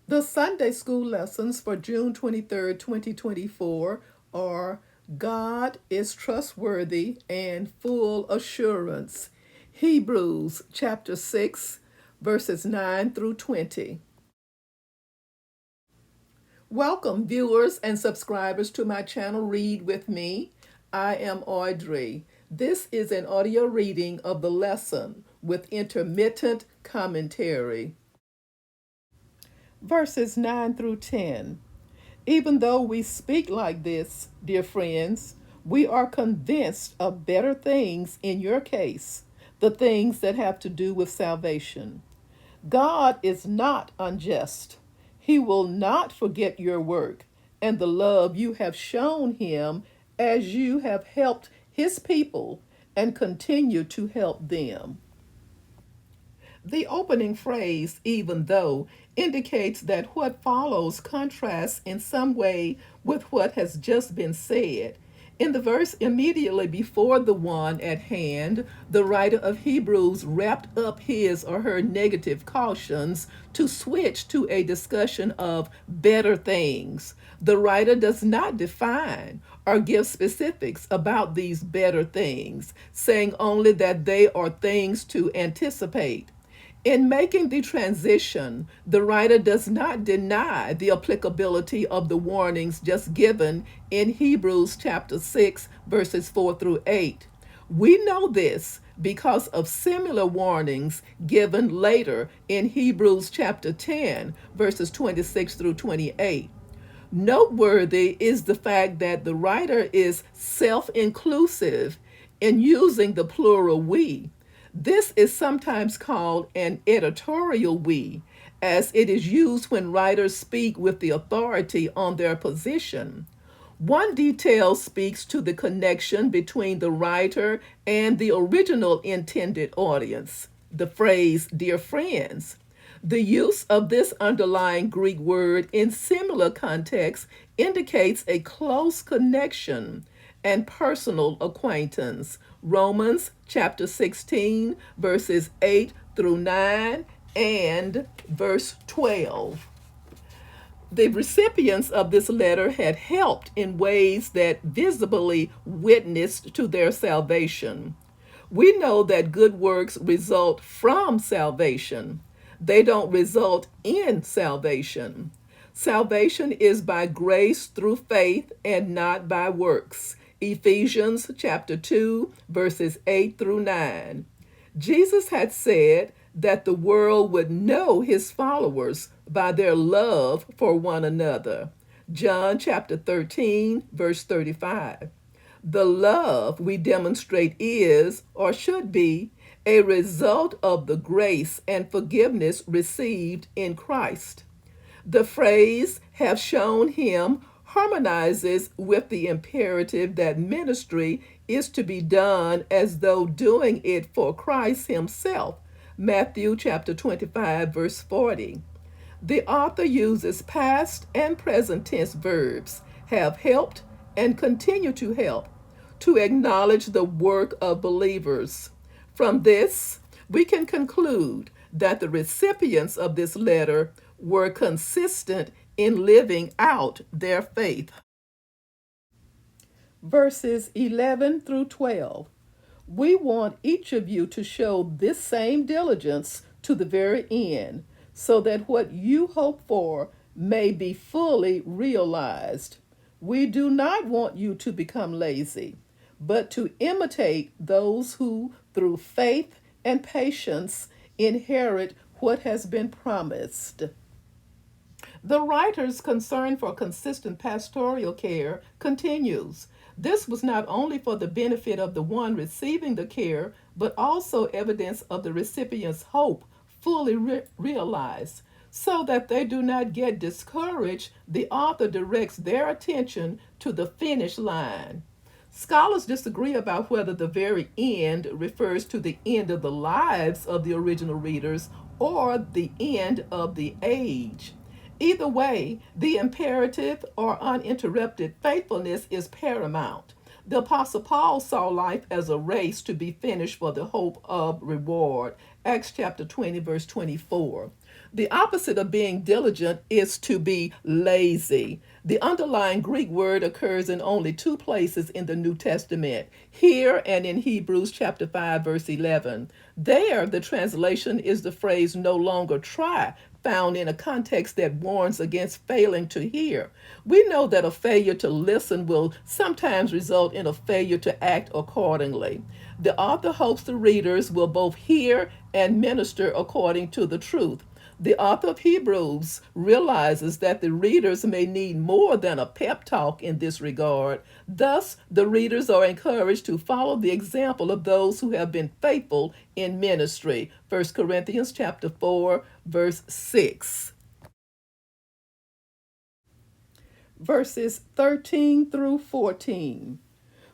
The Sunday school lessons for June 23rd, 2024 are God is trustworthy and full assurance. Hebrews chapter 6, verses 9 through 20. Welcome, viewers and subscribers, to my channel Read With Me. I am Audrey. This is an audio reading of the lesson with intermittent commentary. Verses 9 through 10. Even though we speak like this, dear friends, we are convinced of better things in your case, the things that have to do with salvation. God is not unjust. He will not forget your work and the love you have shown him as you have helped his people and continue to help them. The opening phrase, even though, indicates that what follows contrasts in some way with what has just been said. In the verse immediately before the one at hand, the writer of Hebrews wrapped up his or her negative cautions to switch to a discussion of better things. The writer does not define or give specifics about these better things, saying only that they are things to anticipate. In making the transition, the writer does not deny the applicability of the warnings just given in Hebrews chapter 6, verses 4 through 8. We know this because of similar warnings given later in Hebrews chapter 10, verses 26 through 28. Noteworthy is the fact that the writer is self inclusive in using the plural we. This is sometimes called an editorial we, as it is used when writers speak with the authority on their position. One detail speaks to the connection between the writer and the original intended audience, the phrase, dear friends. The use of this underlying Greek word in similar contexts indicates a close connection and personal acquaintance. Romans chapter 16, verses 8 through 9 and verse 12. The recipients of this letter had helped in ways that visibly witnessed to their salvation. We know that good works result from salvation. They don't result in salvation. Salvation is by grace through faith and not by works. Ephesians chapter 2, verses 8 through 9. Jesus had said that the world would know his followers by their love for one another. John chapter 13, verse 35. The love we demonstrate is, or should be, a result of the grace and forgiveness received in Christ. The phrase, have shown him, harmonizes with the imperative that ministry is to be done as though doing it for Christ himself. Matthew chapter 25, verse 40. The author uses past and present tense verbs, have helped and continue to help, to acknowledge the work of believers. From this, we can conclude that the recipients of this letter were consistent in living out their faith. Verses 11 through 12. We want each of you to show this same diligence to the very end, so that what you hope for may be fully realized. We do not want you to become lazy, but to imitate those who, through faith and patience, inherit what has been promised. The writer's concern for consistent pastoral care continues. This was not only for the benefit of the one receiving the care, but also evidence of the recipient's hope fully realized. So that they do not get discouraged, the author directs their attention to the finish line. Scholars disagree about whether the very end refers to the end of the lives of the original readers or the end of the age. Either way, the imperative or uninterrupted faithfulness is paramount. The Apostle Paul saw life as a race to be finished for the hope of reward. Acts chapter 20, verse 24. The opposite of being diligent is to be lazy. The underlying Greek word occurs in only two places in the New Testament, here and in Hebrews chapter 5 verse 11. There the translation is the phrase no longer try, found in a context that warns against failing to hear. We know that a failure to listen will sometimes result in a failure to act accordingly. The author hopes the readers will both hear and minister according to the truth. The author of Hebrews realizes that the readers may need more than a pep talk in this regard. Thus, the readers are encouraged to follow the example of those who have been faithful in ministry. 1 Corinthians chapter 4, verse 6. Verses 13 through 14.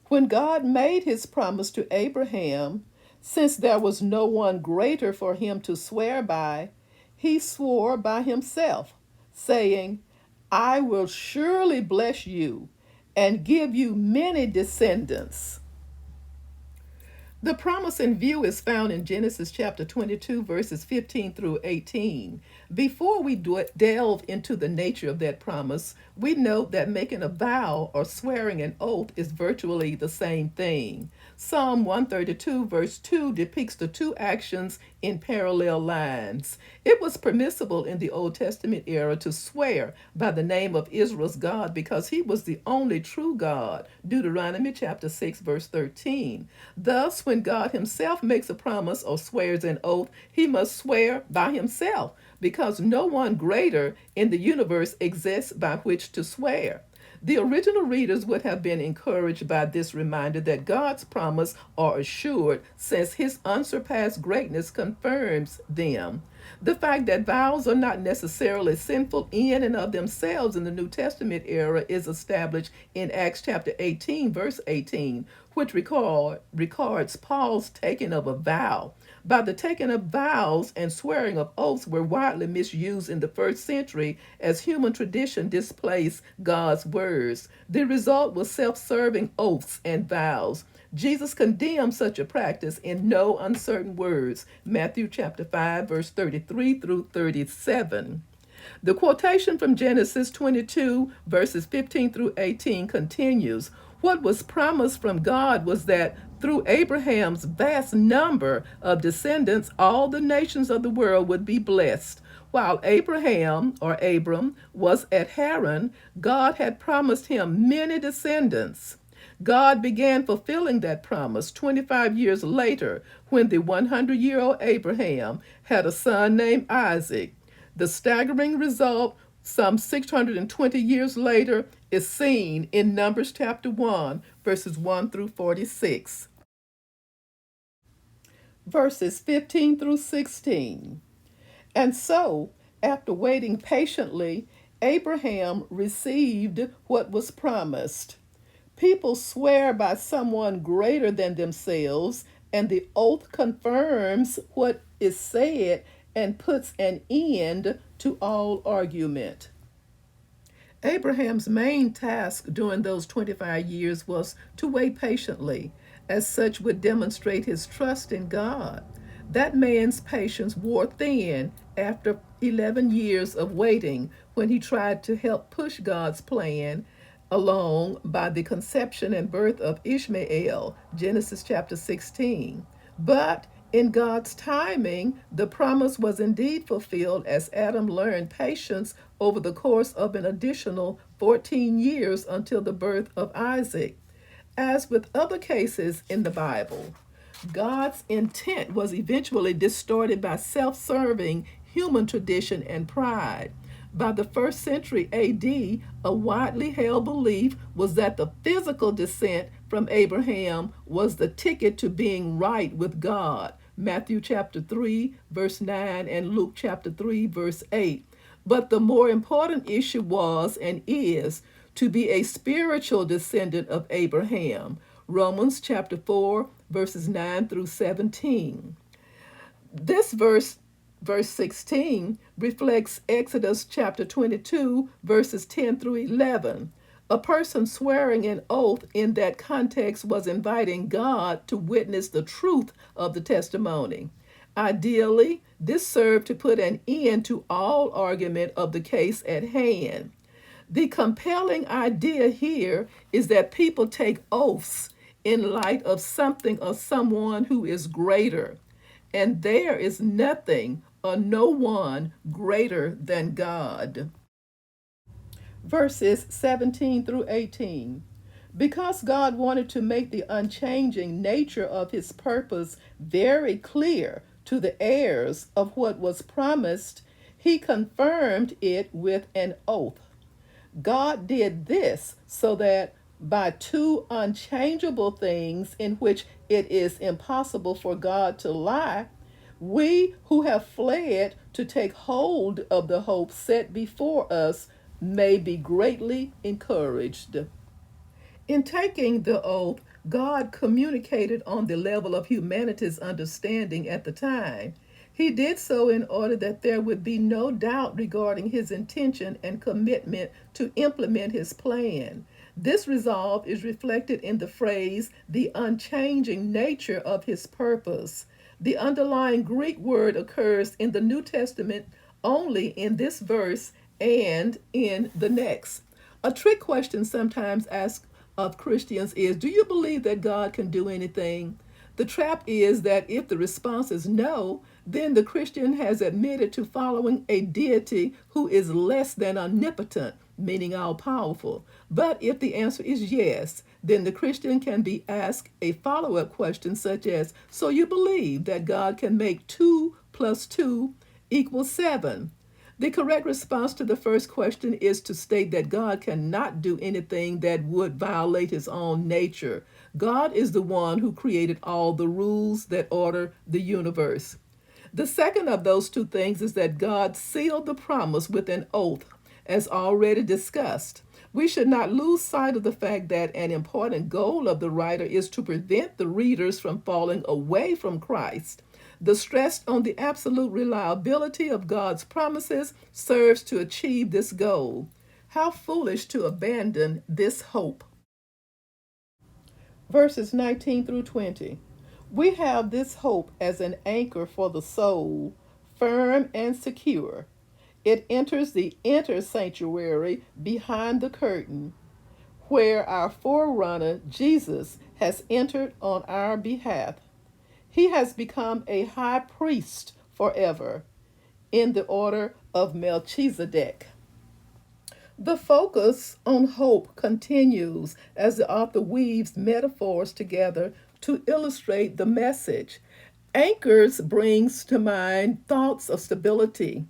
When God made his promise to Abraham, since there was no one greater for him to swear by, he swore by himself, saying, I will surely bless you and give you many descendants. The promise in view is found in Genesis chapter 22, verses 15 through 18. Before we delve into the nature of that promise, we note that making a vow or swearing an oath is virtually the same thing. Psalm 132, verse 2 depicts the two actions in parallel lines. It was permissible in the Old Testament era to swear by the name of Israel's God because he was the only true God. Deuteronomy chapter 6, verse 13. Thus, when God himself makes a promise or swears an oath, he must swear by himself because no one greater in the universe exists by which to swear. The original readers would have been encouraged by this reminder that God's promise are assured since his unsurpassed greatness confirms them. The fact that vows are not necessarily sinful in and of themselves in the New Testament era is established in Acts chapter 18, verse 18, which records Paul's taking of a vow. By the taking of vows and swearing of oaths were widely misused in the first century as human tradition displaced God's words. The result was self-serving oaths and vows. Jesus condemned such a practice in no uncertain words. Matthew chapter 5, verse 33 through 37. The quotation from Genesis 22, verses 15 through 18 continues. What was promised from God was that through Abraham's vast number of descendants, all the nations of the world would be blessed. While Abraham, or Abram, was at Haran, God had promised him many descendants. God began fulfilling that promise 25 years later when the 100-year-old Abraham had a son named Isaac. The staggering result, some 620 years later, is seen in Numbers chapter 1, verses 1 through 46. Verses 15 through 16. And so, after waiting patiently, Abraham received what was promised. People swear by someone greater than themselves, and the oath confirms what is said and puts an end to all argument. Abraham's main task during those 25 years was to wait patiently, as such would demonstrate his trust in God. That man's patience wore thin after 11 years of waiting when he tried to help push God's plan along by the conception and birth of Ishmael, Genesis chapter 16. But in God's timing, the promise was indeed fulfilled as Adam learned patience over the course of an additional 14 years until the birth of Isaac. As with other cases in the Bible, God's intent was eventually distorted by self-serving human tradition and pride. By the first century AD, a widely held belief was that the physical descent from Abraham was the ticket to being right with God. Matthew chapter 3, verse 9, and Luke chapter 3, verse 8. But the more important issue was and is to be a spiritual descendant of Abraham. Romans chapter 4, verses 9 through 17. This verse 16, reflects Exodus chapter 22, verses 10 through 11. A person swearing an oath in that context was inviting God to witness the truth of the testimony. Ideally, this served to put an end to all argument of the case at hand. The compelling idea here is that people take oaths in light of something or someone who is greater, and there is nothing or no one greater than God. Verses 17 through 18. Because God wanted to make the unchanging nature of his purpose very clear to the heirs of what was promised, he confirmed it with an oath. God did this so that by two unchangeable things in which it is impossible for God to lie, we who have fled to take hold of the hope set before us may be greatly encouraged. In taking the oath, God communicated on the level of humanity's understanding at the time. He did so in order that there would be no doubt regarding his intention and commitment to implement his plan. This resolve is reflected in the phrase, the unchanging nature of his purpose. The underlying Greek word occurs in the New Testament only in this verse and in the next. A trick question sometimes asked of Christians is, do you believe that God can do anything? The trap is that if the response is no, then the Christian has admitted to following a deity who is less than omnipotent, meaning all powerful. But if the answer is yes, then the Christian can be asked a follow up question such as, so you believe that God can make 2 plus 2 equal 7? The correct response to the first question is to state that God cannot do anything that would violate his own nature. God is the one who created all the rules that order the universe. The second of those two things is that God sealed the promise with an oath, as already discussed. We should not lose sight of the fact that an important goal of the writer is to prevent the readers from falling away from Christ. The stress on the absolute reliability of God's promises serves to achieve this goal. How foolish to abandon this hope. Verses 19 through 20. We have this hope as an anchor for the soul, firm and secure. It enters the inner sanctuary behind the curtain, where our forerunner, Jesus, has entered on our behalf. He has become a high priest forever in the order of Melchizedek. The focus on hope continues as the author weaves metaphors together to illustrate the message. Anchors brings to mind thoughts of stability.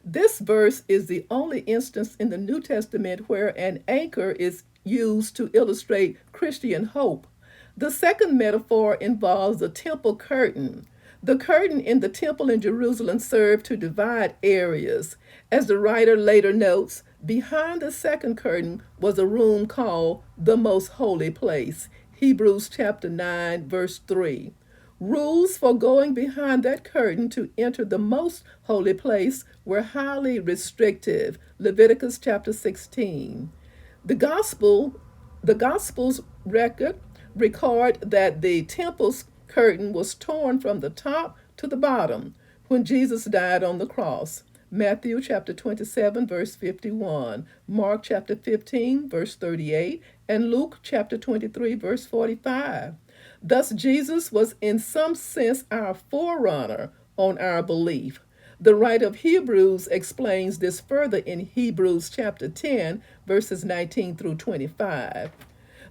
This verse is the only instance in the New Testament where an anchor is used to illustrate Christian hope. The second metaphor involves the temple curtain. The curtain in the temple in Jerusalem served to divide areas. As the writer later notes, behind the second curtain was a room called the most holy place. Hebrews chapter 9, verse 3. Rules for going behind that curtain to enter the most holy place were highly restrictive. Leviticus chapter 16. The gospel, the gospels record that the temple's curtain was torn from the top to the bottom when Jesus died on the cross. Matthew chapter 27 verse 51, Mark chapter 15 verse 38, and Luke chapter 23 verse 45. Thus Jesus was in some sense our forerunner on our belief. The writer of Hebrews explains this further in Hebrews chapter 10 verses 19 through 25.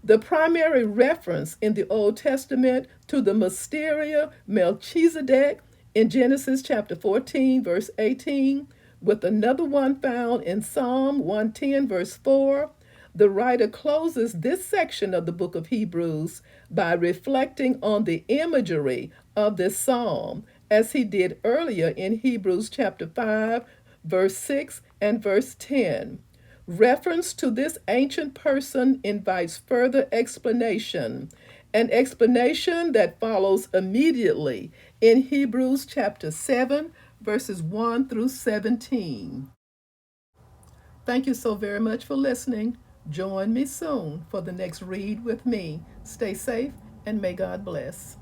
The primary reference in the Old Testament to the Mysteria Melchizedek in Genesis chapter 14, verse 18, with another one found in Psalm 110, verse 4, the writer closes this section of the book of Hebrews by reflecting on the imagery of this psalm, as he did earlier in Hebrews chapter 5, verse 6 and verse 10. Reference to this ancient person invites further explanation, an explanation that follows immediately in Hebrews chapter 7, verses 1 through 17. Thank you so very much for listening. Join me soon for the next Read with Me. Stay safe and may God bless.